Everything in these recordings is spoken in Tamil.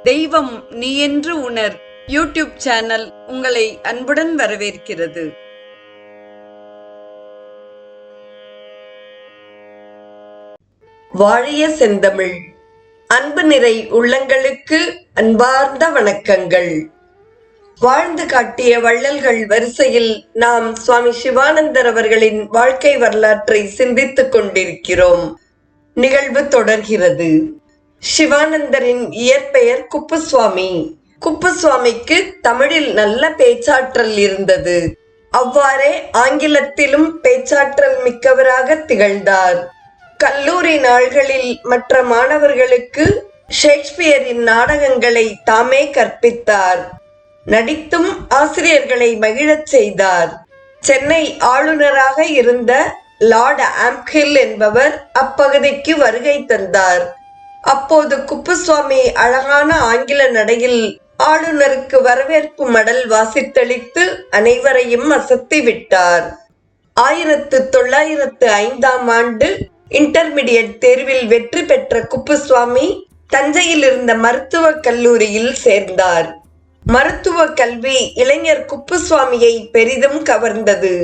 தெய்வம் நீ என்று உணர் யூடியூப் சேனல் உங்களை அன்புடன் வரவேற்கிறது. வாழிய செந்தமிழ். அன்பு நிறை உள்ளங்களுக்கு அன்பார்ந்த வணக்கங்கள். வாழ்ந்து காட்டிய வள்ளல்கள் வரிசையில் நாம் சுவாமி சிவானந்தர் அவர்களின் வாழ்க்கை வரலாற்றை சிந்தித்துக் கொண்டிருக்கிறோம். நிகழ்வு தொடர்கிறது. சிவானந்தரின் இயற்பெயர் குப்புசுவாமி. குப்புசுவாமிக்கு தமிழில் நல்ல பேச்சாற்றல் இருந்தது. அவ்வாறே ஆங்கிலத்திலும் பேச்சாற்றல் மிக்கவராக திகழ்ந்தார். கல்லூரி நாள்களில் மற்ற மாணவர்களுக்கு ஷேக்ஸ்பியரின் நாடகங்களை தாமே கற்பித்தார். நடித்தும் ஆசிரியர்களை மகிழச் செய்தார். சென்னை ஆளுநராக இருந்த லார்ட் ஆம்ப்ஹில் என்பவர் அப்பகுதிக்கு வருகை தந்தார். அப்போது குப்புசுவாமி அழகான ஆங்கில நடையில் ஆளுநருக்கு வரவேற்பு மடல் வாசித்தளித்து அனைவரையும் அசத்தி விட்டார். 1905 இன்டர்மீடியட் தேர்வில் வெற்றி பெற்ற குப்புசுவாமி தஞ்சையில் இருந்த மருத்துவக் கல்லூரியில் சேர்ந்தார். மருத்துவ கல்வி இளைஞர் குப்புசுவாமியை பெரிதும் கவர்ந்தது.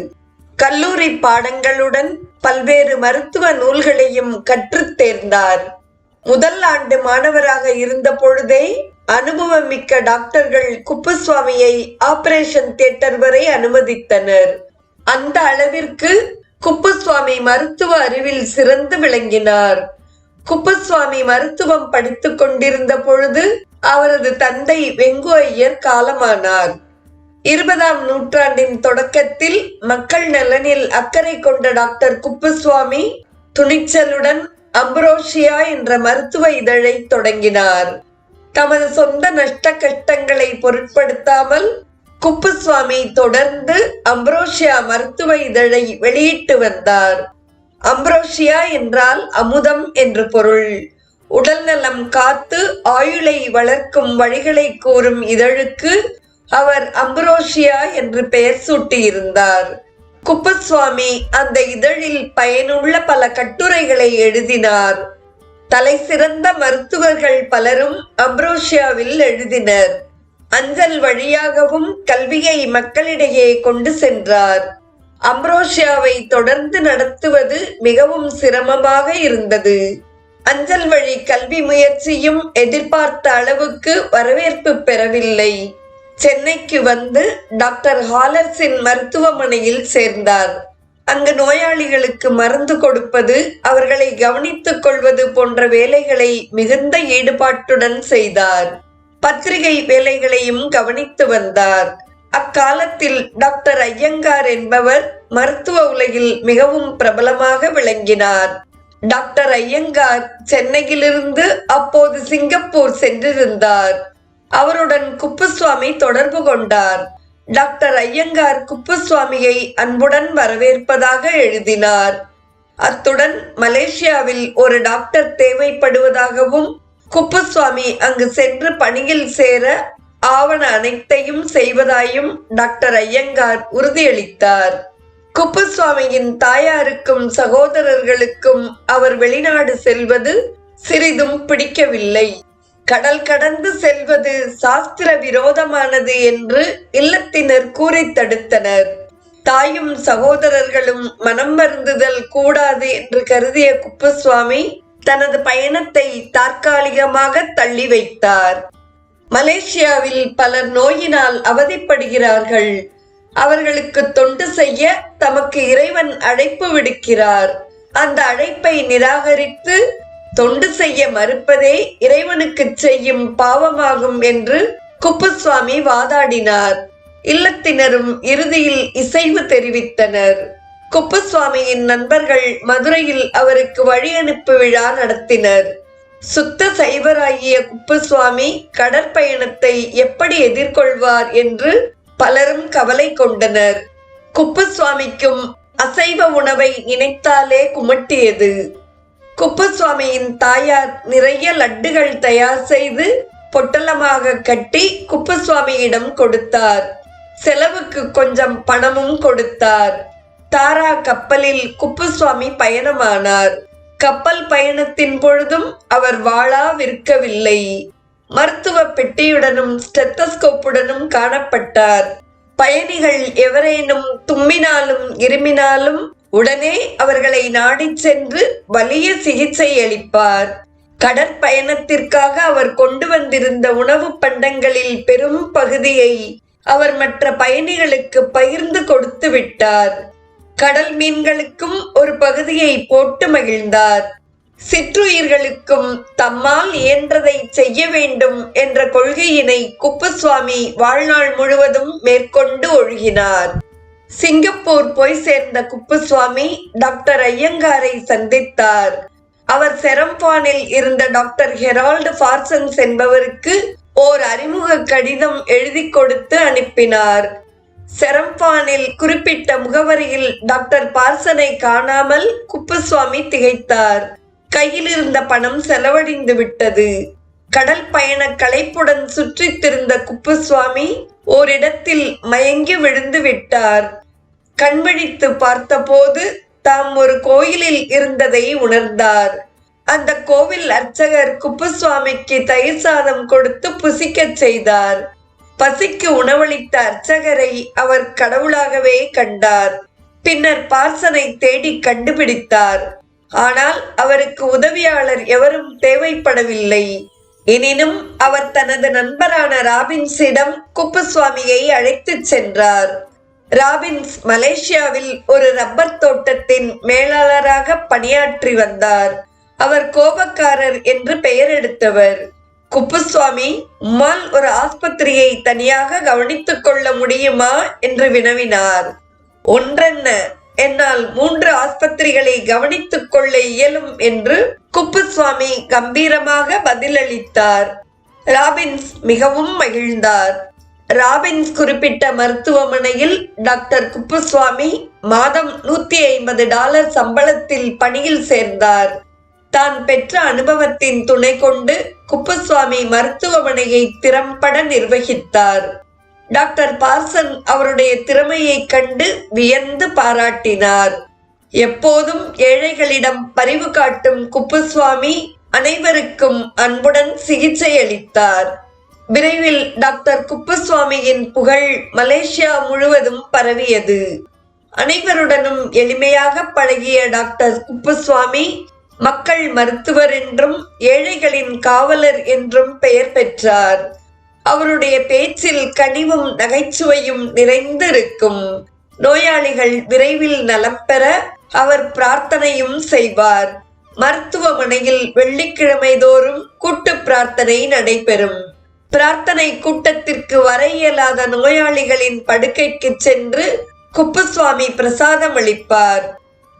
கல்லூரி பாடங்களுடன் பல்வேறு மருத்துவ நூல்களையும் கற்றுத் தேர்ந்தார். முதல் ஆண்டு மாணவராக இருந்த பொழுதே அனுபவமிக்க டாக்டர்கள் குப்புசுவாமியை ஆபரேஷன் தியேட்டர் வரை அனுமதித்தனர். அந்த அளவிற்கு குப்புசுவாமி மருத்துவ அறிவில் சிறந்து விளங்கினார். குப்புசுவாமி மருத்துவம் படித்துக் கொண்டிருந்த பொழுது அவரது தந்தை வெங்கு ஐயர் காலமானார். 20ஆம் நூற்றாண்டின் தொடக்கத்தில் மக்கள் நலனில் அக்கறை கொண்ட டாக்டர் குப்புசுவாமி துணிச்சலுடன் அம்பரோசியா என்ற மருத்துவ இதழை தொடங்கினார். தமது சொந்த நஷ்ட கஷ்டங்களை பொருட்படுத்தாமல் குப்புசுவாமி தொடர்ந்து அம்பரோசியா மருத்துவ இதழை வெளியிட்டு வந்தார். அம்பரோசியா என்றால் அமுதம் என்று பொருள். உடல் நலம் காத்து ஆயுளை வளர்க்கும் வழிகளை கூறும் இதழுக்கு அவர் அம்பரோசியா என்று பெயர் சூட்டியிருந்தார். குப்புசுவாமி அந்த இதழில் பயனுள்ள பல கட்டுரைகளை எழுதினார். தலை சிறந்த மருத்துவர்கள் பலரும் அம்பரோசியாவில் எழுதினர். அஞ்சல் வழியாகவும் கல்வியை மக்களிடையே கொண்டு சென்றார். அம்பரோசியாவை தொடர்ந்து நடத்துவது மிகவும் சிரமமாக இருந்தது. அஞ்சல் வழி கல்வி முயற்சியும் எதிர்பார்த்த அளவுக்கு வரவேற்பு பெறவில்லை. சென்னைக்கு வந்து டாக்டர் ஹாலர்ஸின் மருத்துவமனையில் சேர்ந்தார். அங்கு நோயாளிகளுக்கு மருந்து கொடுப்பது, அவர்களை கவனித்துக் கொள்வது போன்ற வேலைகளை மிகுந்த ஈடுபாட்டுடன் செய்தார். பத்திரிகை வேலைகளையும் கவனித்து வந்தார். அக்காலத்தில் டாக்டர் ஐயங்கார் என்பவர் மருத்துவ உலகில் மிகவும் பிரபலமாக விளங்கினார். டாக்டர் ஐயங்கார் சென்னையிலிருந்து அப்போது சிங்கப்பூர் சென்றிருந்தார். அவருடன் குப்புசுவாமி தொடர்பு கொண்டார். டாக்டர் ஐயங்கார் குப்புசுவாமியை அன்புடன் வரவேற்பதாக எழுதினார். அத்துடன் மலேசியாவில் ஒரு டாக்டர் தேவைப்படுவதாகவும் குப்புசுவாமி அங்கு சென்று பணியில் சேர ஆவண அனைத்தையும் செய்வதாயும் டாக்டர் ஐயங்கார் உறுதியளித்தார். குப்புசுவாமியின் தாயாருக்கும் சகோதரர்களுக்கும் அவர் வெளிநாடு செல்வது சிறிதும் பிடிக்கவில்லை. கடல் கடந்து செல்வது சாஸ்திர விரோதமானது என்று இல்லத்தினர் கூறி தடுத்தனர். தாயும் சகோதரர்களும் மனம் வருந்துதல் கூடாது என்று கருதிய குப்புசுவாமி தனது பயணத்தை தற்காலிகமாக தள்ளி வைத்தார். மலேசியாவில் பலர் நோயினால் அவதிப்படுகிறார்கள். அவர்களுக்கு தொண்டு செய்ய தமக்கு இறைவன் அழைப்பு விடுக்கிறார். அந்த அழைப்பை நிராகரித்து தொண்டு செய்ய மறுப்பதே இறைவனுக்கு செய்யும் பாவமாகும் என்று குப்புசுவாமி வாதாடினார். இல்லத்தினரும் இறுதியில் இசைவு தெரிவித்தனர். குப்புசுவாமியின் நண்பர்கள் மதுரையில் அவருக்கு வழி அனுப்பு விழா நடத்தினர். சுத்த சைவராகிய குப்புசுவாமி கடற்பயணத்தை எப்படி எதிர்கொள்வார் என்று பலரும் கவலை கொண்டனர். குப்புசுவாமிக்கும் அசைவ உணவை நினைத்தாலே குமட்டியது. குப்புசுவாமியின் தாயார் நிறைய லட்டுகள் தயார் செய்து பொட்டலமாக கட்டி குப்புசுவாமியிடம் கொடுத்தார். செலவுக்கு கொஞ்சம் பணமும் கொடுத்தார். தாரா கப்பலில் குப்புசுவாமி பயணமானார். கப்பல் பயணத்தின் பொழுதும் அவர் வாளா விற்கவில்லை. மருத்துவ பெட்டியுடனும் ஸ்டெத்தஸ்கோப்புடனும் காணப்பட்டார். பயணிகள் எவரேனும் தும்மினாலும் இருமினாலும் உடனே அவர்களை நாடிச் சென்று வலிய சிகிச்சை அளிப்பார். கடற்பயணத்திற்காக அவர் கொண்டு வந்திருந்த உணவு பண்டங்களில் பெரும் பகுதியை அவர் மற்ற பயணிகளுக்கு பகிர்ந்து கொடுத்து விட்டார். கடல் மீன்களுக்கும் ஒரு பகுதியை போட்டு மகிழ்ந்தார். சிற்றுயிர்களுக்கும் தம்மால் இயன்றதை செய்ய வேண்டும் என்ற கொள்கையினை குப்புசுவாமி வாழ்நாள் முழுவதும் மேற்கொண்டு ஒழுகினார். சிங்கப்பூர் போய் சேர்ந்த குப்புசுவாமி டாக்டர் ஐயங்காரை சந்தித்தார். அவர் செரம்பானில் இருந்த டாக்டர் ஹெரால்டு பார்சன்ஸ் என்பவருக்கு ஓர் அறிமுக கடிதம் எழுதி கொடுத்து அனுப்பினார். செரம்பானில் குறிப்பிட்ட முகவரியில் டாக்டர் பார்சனை காணாமல் குப்புசுவாமி திகைத்தார். கையில் இருந்த பணம் செலவழிந்து விட்டது. கடல் பயண களைப்புடன் சுற்றித் திருந்த குப்புசுவாமி ஓரிடத்தில் மயங்கி விழுந்து விட்டார். கண்விழித்து பார்த்தபோது தாம் ஒரு கோயிலில் இருந்ததை உணர்ந்தார். அந்த கோவில் அர்ச்சகர் குப்புசுவாமிக்கு தயிர் சாதம் கொடுத்து புசிக்கச் செய்தார். பசிக்கு உணவளித்த அர்ச்சகரை அவர் கடவுளாகவே கண்டார். பின்னர் பார்சனை தேடி கண்டுபிடித்தார். ஆனால் அவருக்கு உதவியாளர் எவரும் தேவைப்படவில்லை. எனினும் அவர் தனது நண்பரான ராபின்ஸிடம் குப்புசுவாமியை அழைத்துச் சென்றார். ராபின்ஸ் மலேசியாவில் ஒரு ரப்பர் தோட்டத்தின் மேலாளராக பணியாற்றி வந்தார். அவர் கோபக்காரர் என்று பெயர் எடுத்தவர். குப்புசுவாமி, உம்மால் ஒரு ஆஸ்பத்திரியை தனியாக கவனித்துக் கொள்ள முடியுமா என்று வினவினார். ஒன்றென்ன, என்னால் 3 ஆஸ்பத்திரிகளை கவனித்துக் கொள்ள இயலும் என்று குப்புசுவாமி கம்பீரமாக பதிலளித்தார். ராபின்ஸ் மிகவும் மகிழ்ந்தார். ராபின்ஸ் குறிப்பிட்ட மருத்துவமனையில் டாக்டர் குப்புசுவாமி மாதம் $150 சம்பளத்தில் பணியில் சேர்ந்தார். தான் பெற்ற அனுபவத்தின் துணை கொண்டு குப்புசுவாமி மருத்துவமனையை திறம்பட நிர்வகித்தார். டாக்டர் பார்சன் அவருடைய திறமையை கண்டு வியந்து பாராட்டினார். எப்போதும் ஏழைகளிடம் பரிவு காட்டும் குப்புசுவாமி அனைவருக்கும் அன்புடன் சிகிச்சை அளித்தார். விரைவில் டாக்டர் குப்புசுவாமியின் புகழ் மலேசியா முழுவதும் பரவியது. அனைவருடனும் எளிமையாக பழகிய டாக்டர் குப்புசுவாமி மக்கள் மருத்துவர் என்றும் ஏழைகளின் காவலர் என்றும் பெயர் பெற்றார். அவருடைய பேச்சில் கனிவும் நகைச்சுவையும் நிறைந்திருக்கும். நோயாளிகள் விரைவில் நலம் பெற அவர் பிரார்த்தனையும் செய்வார். மருத்துவமனையில் வெள்ளிக்கிழமை தோறும் கூட்டு பிரார்த்தனை நடைபெறும். பிரார்த்தனை கூட்டத்திற்கு வர இயலாத நோயாளிகளின் படுக்கைக்கு சென்று குப்புசுவாமி பிரசாதம் அளிப்பார்.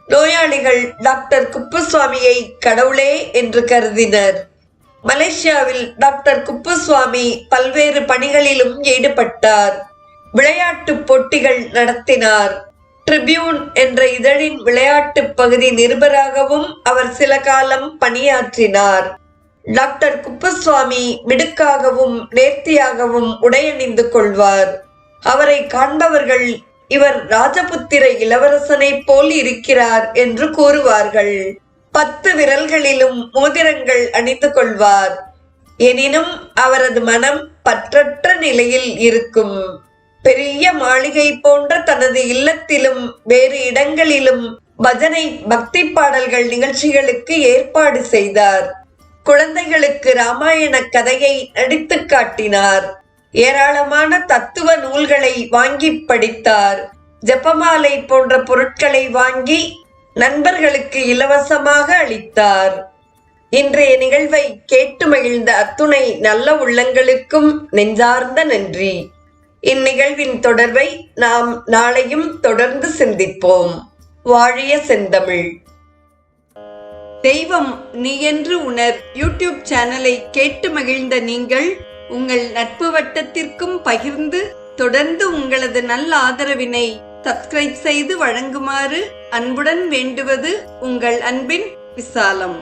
நோயாளிகள் டாக்டர் குப்புசுவாமியை கடவுளே என்று கருதினர். மலேசியாவில் டாக்டர் குப்புசுவாமி பல்வேறு பணிகளிலும் ஈடுபட்டார். விளையாட்டு போட்டிகள் நடத்தினார். ட்ரிபியூன் என்ற இதழின் விளையாட்டு பகுதி நிருபராகவும் அவர் சில காலம் பணியாற்றினார். டாக்டர் குப்புசுவாமி மிடுக்காகவும் நேர்த்தியாகவும் உடையணிந்து கொள்வார். அவரை காண்பவர்கள் இவர் ராஜபுத்திர இளவரசனை போல் இருக்கிறார் என்று கூறுவார்கள். 10 விரல்களிலும் மோதிரங்கள் அணிந்து கொள்வார். எனினும் அவரது மனம் பற்றற்ற நிலையில் இருக்கும். பெரிய மாளிகை போன்ற தனது இல்லத்திலும் வேறு இடங்களிலும் பஜனை பக்தி பாடல்கள் நிகழ்ச்சிகளுக்கு ஏற்பாடு செய்தார். குழந்தைகளுக்கு ராமாயண கதையை நடித்து காட்டினார். ஏராளமான தத்துவ நூல்களை வாங்கி படித்தார். ஜெபமாலை போன்ற பொருட்களை வாங்கி நண்பர்களுக்கு இலவசமாக அளித்தார். இன்றைய நிகழ்வை கேட்டு மகிழ்ந்த அத்துணை நல்ல உள்ளங்களுக்கும் நெஞ்சார்ந்த நன்றி. இந்நிகழ்வின் தொடர்பை நாம் நாளையும் தொடர்ந்து சிந்திப்போம். வாழிய செந்தமிழ். தெய்வம் நீ என்று உணர் யூடியூப் சேனலை கேட்டு மகிழ்ந்த நீங்கள் உங்கள் நட்பு வட்டத்திற்கும் பகிர்ந்து தொடர்ந்து உங்களது நல்ல ஆதரவினை சப்ஸ்கிரைப் செய்து வழங்குமாறு அன்புடன் வேண்டுவது உங்கள் அன்பின் விசாலம்.